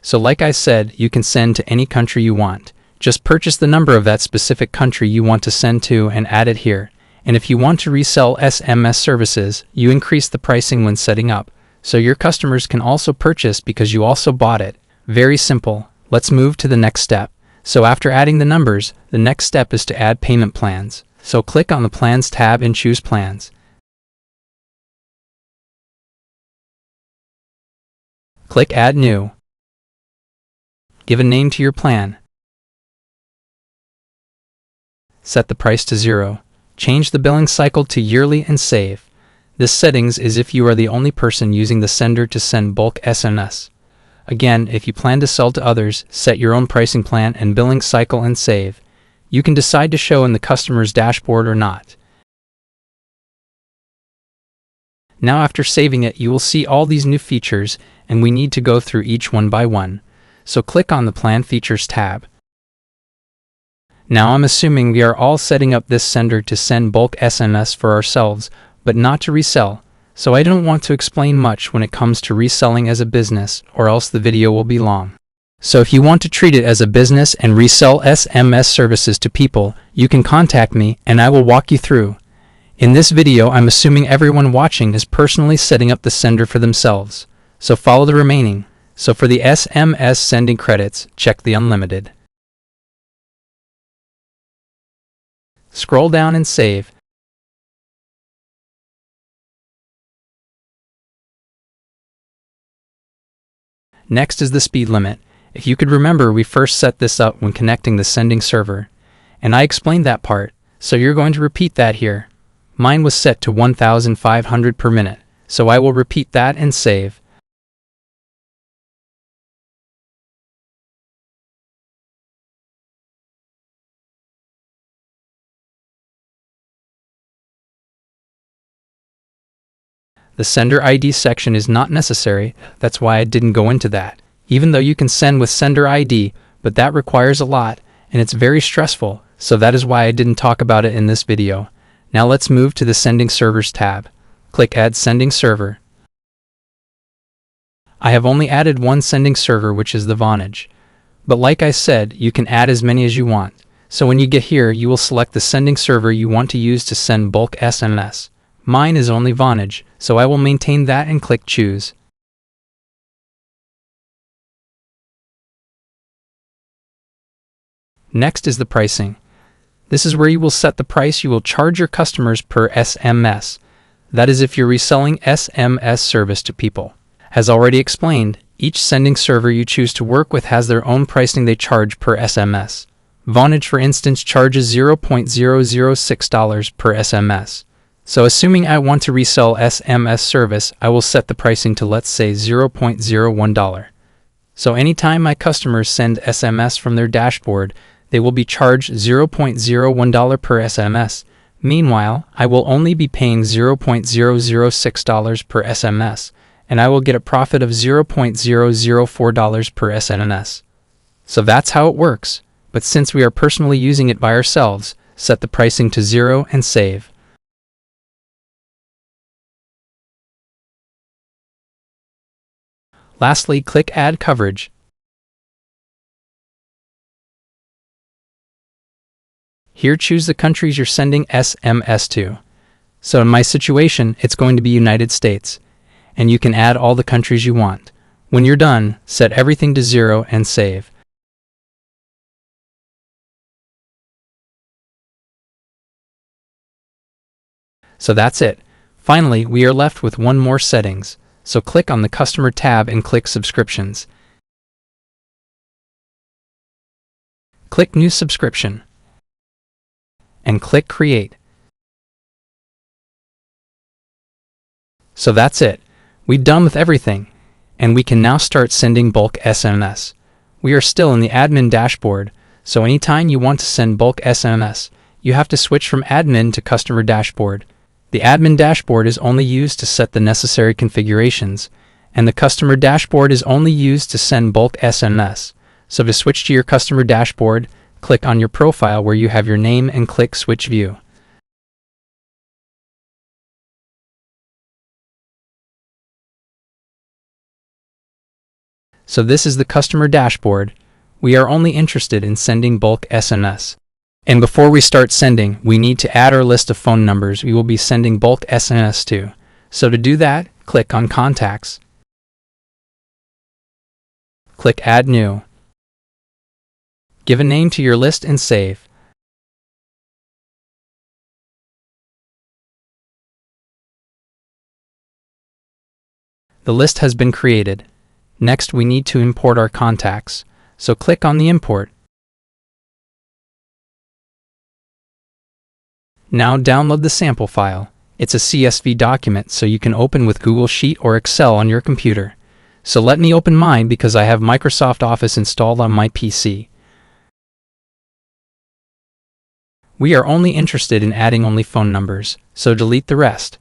So like I said, you can send to any country you want. Just purchase the number of that specific country you want to send to and add it here. And if you want to resell SMS services, you increase the pricing when setting up, so your customers can also purchase because you also bought it. Very simple. Let's move to the next step. So after adding the numbers, the next step is to add payment plans. So click on the Plans tab and choose Plans. Click Add New. Give a name to your plan. Set the price to 0. Change the billing cycle to yearly and save. This settings is if you are the only person using the sender to send bulk SMS. Again, if you plan to sell to others, set your own pricing plan and billing cycle and save. You can decide to show in the customer's dashboard or not. Now after saving it, you will see all these new features, and we need to go through each one by one. So click on the Plan Features tab. Now I'm assuming we are all setting up this sender to send bulk SMS for ourselves, but not to resell. So I don't want to explain much when it comes to reselling as a business, or else the video will be long. So if you want to treat it as a business and resell SMS services to people, you can contact me and I will walk you through. In this video, I'm assuming everyone watching is personally setting up the sender for themselves. So follow the remaining. So for the SMS sending credits, check the unlimited. Scroll down and save. Next is the speed limit. If you could remember, we first set this up when connecting the sending server, and I explained that part, so you're going to repeat that here. Mine was set to 1,500 per minute, so I will repeat that and save. The sender ID section is not necessary, that's why I didn't go into that. Even though you can send with sender ID, but that requires a lot, and it's very stressful, so that is why I didn't talk about it in this video. Now let's move to the Sending Servers tab. Click Add Sending Server. I have only added one sending server, which is the Vonage. But like I said, you can add as many as you want. So when you get here, you will select the sending server you want to use to send bulk SMS. Mine is only Vonage, so I will maintain that and click Choose. Next is the pricing. This is where you will set the price you will charge your customers per SMS. That is if you're reselling SMS service to people. As already explained, each sending server you choose to work with has their own pricing they charge per SMS. Vonage, for instance, charges $0.006 per SMS. So assuming I want to resell SMS service, I will set the pricing to, let's say, $0.01. So anytime my customers send SMS from their dashboard, they will be charged $0.01 per SMS. Meanwhile, I will only be paying $0.006 per SMS, and I will get a profit of $0.004 per SMS. So that's how it works. But since we are personally using it by ourselves, set the pricing to 0 and save. Lastly, click Add Coverage. Here, choose the countries you're sending SMS to. So in my situation, it's going to be United States, and you can add all the countries you want. When you're done, set everything to 0 and save. So that's it. Finally, we are left with one more settings. So click on the Customer tab and click Subscriptions. Click New Subscription and click Create. So that's it. We're done with everything, and we can now start sending bulk SMS. We are still in the admin dashboard, so anytime you want to send bulk SMS, you have to switch from admin to customer dashboard. The admin dashboard is only used to set the necessary configurations, and the customer dashboard is only used to send bulk SMS. So to switch to your customer dashboard, click on your profile where you have your name and click Switch View. So this is the customer dashboard. We are only interested in sending bulk SMS. And before we start sending, we need to add our list of phone numbers we will be sending bulk SMS to. So to do that, click on Contacts. Click Add New. Give a name to your list and save. The list has been created. Next, we need to import our contacts. So click on the Import. Now download the sample file. It's a CSV document, so you can open with Google Sheet or Excel on your computer. So let me open mine because I have Microsoft Office installed on my PC. We are only interested in adding only phone numbers, so delete the rest.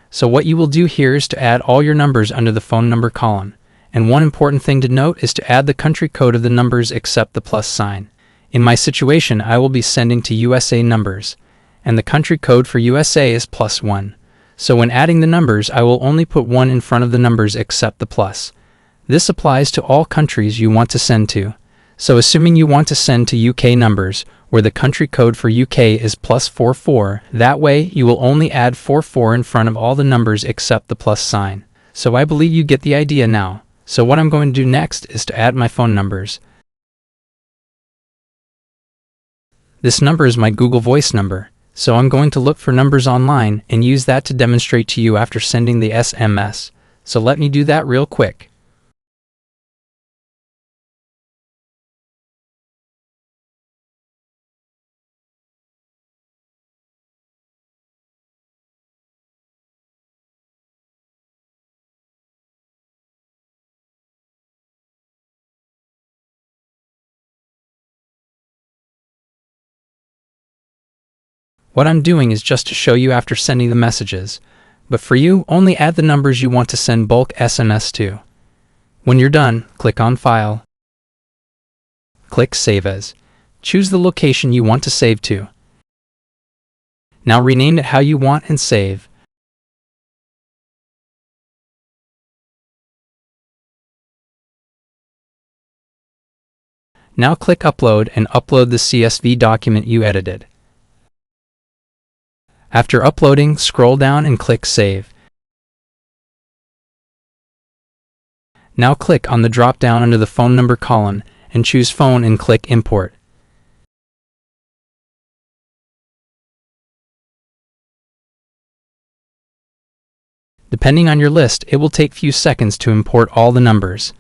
So what you will do here is to add all your numbers under the phone number column. And one important thing to note is to add the country code of the numbers except the plus sign. In my situation, I will be sending to USA numbers, and the country code for USA is +1. So when adding the numbers, I will only put 1 in front of the numbers except the plus. This applies to all countries you want to send to. So assuming you want to send to UK numbers, where the country code for UK is +44, that way you will only add 44 in front of all the numbers except the plus sign. So I believe you get the idea now. So what I'm going to do next is to add my phone numbers. This number is my Google Voice number, so I'm going to look for numbers online and use that to demonstrate to you after sending the SMS. So let me do that real quick. What I'm doing is just to show you after sending the messages, but for you, only add the numbers you want to send bulk SMS to. When you're done, click on File. Click Save As. Choose the location you want to save to. Now rename it how you want and save. Now click Upload and upload the CSV document you edited. After uploading, scroll down and click Save. Now click on the drop-down under the phone number column and choose Phone and click Import. Depending on your list, it will take few seconds to import all the numbers.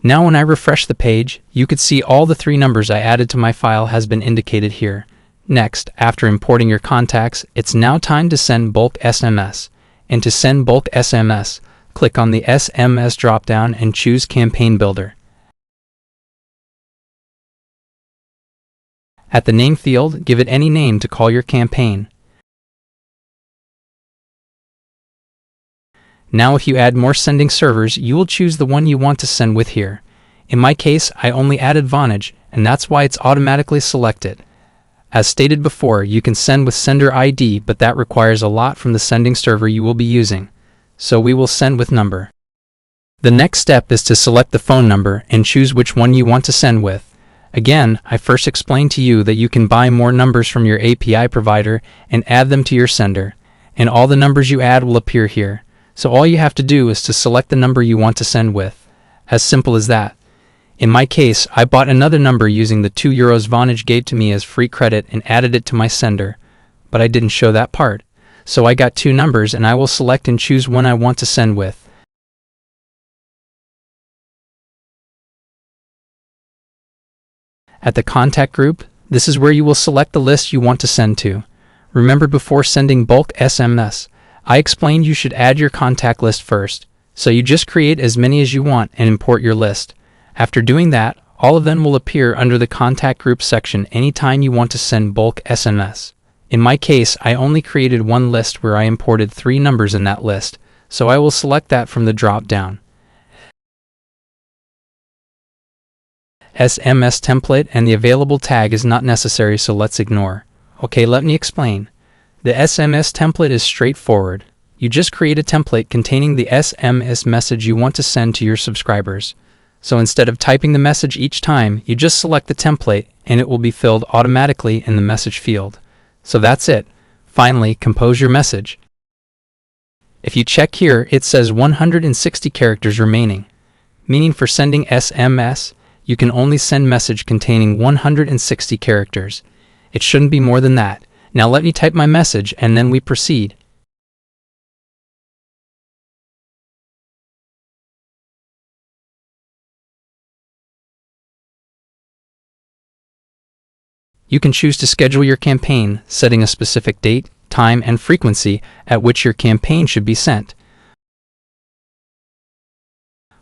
Now when I refresh the page, you could see all the 3 numbers I added to my file has been indicated here. Next, after importing your contacts, it's now time to send bulk SMS. And to send bulk SMS, click on the SMS drop-down and choose Campaign Builder. At the name field, give it any name to call your campaign. Now if you add more sending servers, you will choose the one you want to send with here. In my case, I only added Vonage, and that's why it's automatically selected. As stated before, you can send with sender ID, but that requires a lot from the sending server you will be using. So we will send with number. The next step is to select the phone number and choose which one you want to send with. Again, I first explained to you that you can buy more numbers from your API provider and add them to your sender, and all the numbers you add will appear here. So all you have to do is to select the number you want to send with. As simple as that. In my case, I bought another number using the €2 Vonage gave to me as free credit and added it to my sender, but I didn't show that part. So I got 2 numbers and I will select and choose one I want to send with. At the contact group, this is where you will select the list you want to send to. Remember, before sending bulk SMS, I explained you should add your contact list first, so you just create as many as you want and import your list. After doing that, All of them will appear under the contact group section anytime you want to send bulk SMS. In my case, I only created one list where I imported 3 numbers in that list, so I will select that from the drop-down. SMS template and the available tag is not necessary, so let's ignore. Okay, let me explain. The SMS template is straightforward. You just create a template containing the SMS message you want to send to your subscribers. So instead of typing the message each time, you just select the template and it will be filled automatically in the message field. So that's it. Finally, compose your message. If you check here, it says 160 characters remaining, meaning for sending SMS, you can only send message containing 160 characters. It shouldn't be more than that. Now let me type my message and then we proceed. You can choose to schedule your campaign, setting a specific date, time, and frequency at which your campaign should be sent.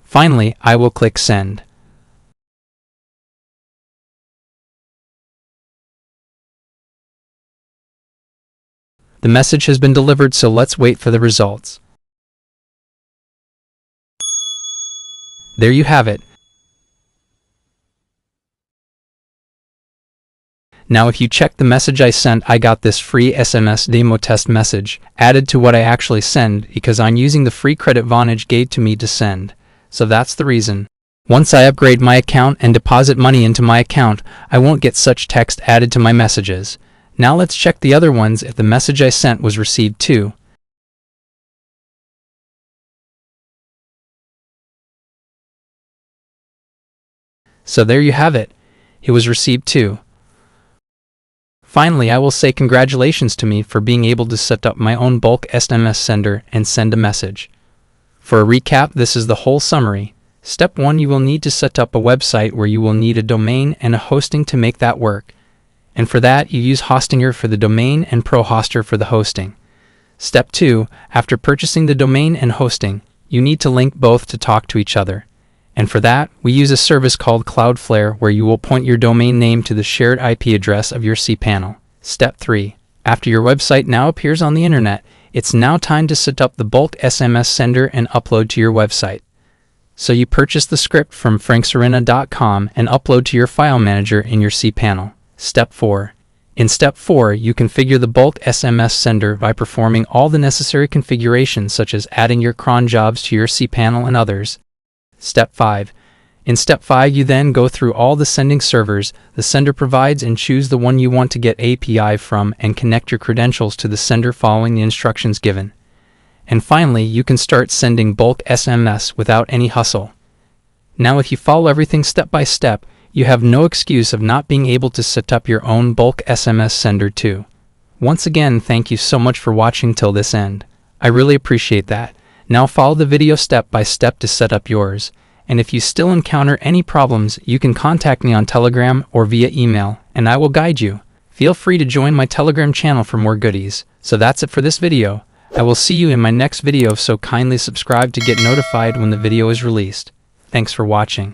Finally, I will click Send. The message has been delivered, so let's wait for the results. There you have it. Now if you check the message I sent, I got this free SMS demo test message added to what I actually send because I'm using the free credit Vonage gave to me to send. So that's the reason. Once I upgrade my account and deposit money into my account, I won't get such text added to my messages. Now let's check the other ones if the message I sent was received too. So there you have it. It was received too. Finally, I will say congratulations to me for being able to set up my own bulk SMS sender and send a message. For a recap, this is the whole summary. Step 1, you will need to set up a website where you will need a domain and a hosting to make that work. And for that, you use Hostinger for the domain and ProHoster for the hosting. Step 2, after purchasing the domain and hosting, you need to link both to talk to each other. And for that, we use a service called Cloudflare where you will point your domain name to the shared IP address of your cPanel. Step 3. After your website now appears on the internet, it's now time to set up the bulk SMS sender and upload to your website. So you purchase the script from franksarena.com and upload to your file manager in your cPanel. Step 4. In Step 4, you configure the bulk SMS sender by performing all the necessary configurations such as adding your cron jobs to your cPanel and others. Step 5. In Step 5, you then go through all the sending servers the sender provides and choose the one you want to get API from and connect your credentials to the sender following the instructions given. And finally, you can start sending bulk SMS without any hustle. Now if you follow everything step by step, you have no excuse of not being able to set up your own bulk SMS sender too. Once again, thank you so much for watching till this end. I really appreciate that. Now follow the video step by step to set up yours. And if you still encounter any problems, you can contact me on Telegram or via email, and I will guide you. Feel free to join my Telegram channel for more goodies. So that's it for this video. I will see you in my next video, so kindly subscribe to get notified when the video is released. Thanks for watching.